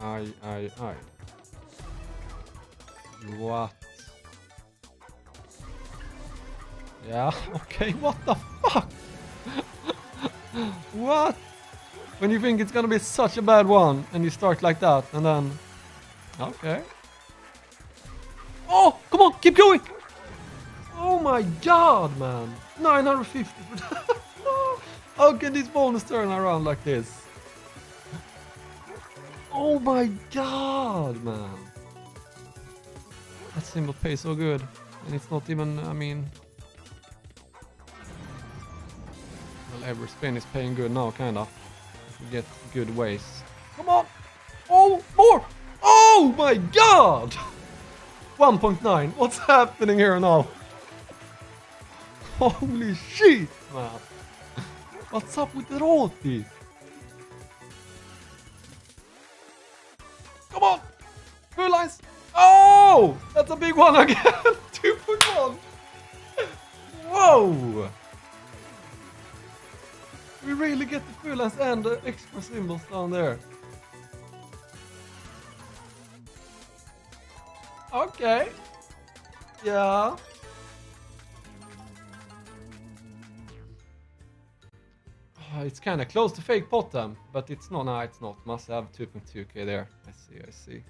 I. What? Yeah, okay, what the fuck? What? When you think it's gonna be such a bad one, and you start like that, and then... Okay. Oh, come on, keep going! Oh my god, man. 950 for that. No. How can this bonus turn around like this? Oh my god, man. That symbol pays so good. And it's not even, I mean... Well, every spin is paying good now, kinda. If we get good ways. Come on! Oh, more! Oh my god! 1.9. What's happening here now? Holy shit, man. What's up with the roulette? Come on! Full lines! Oh! That's a big one again! 2.1! Whoa! We really get the full lines and the extra symbols down there. Okay. Yeah. Oh, it's kind of close to fake bottom, but it's not. No, it's not. Must have 2.2k there. I see.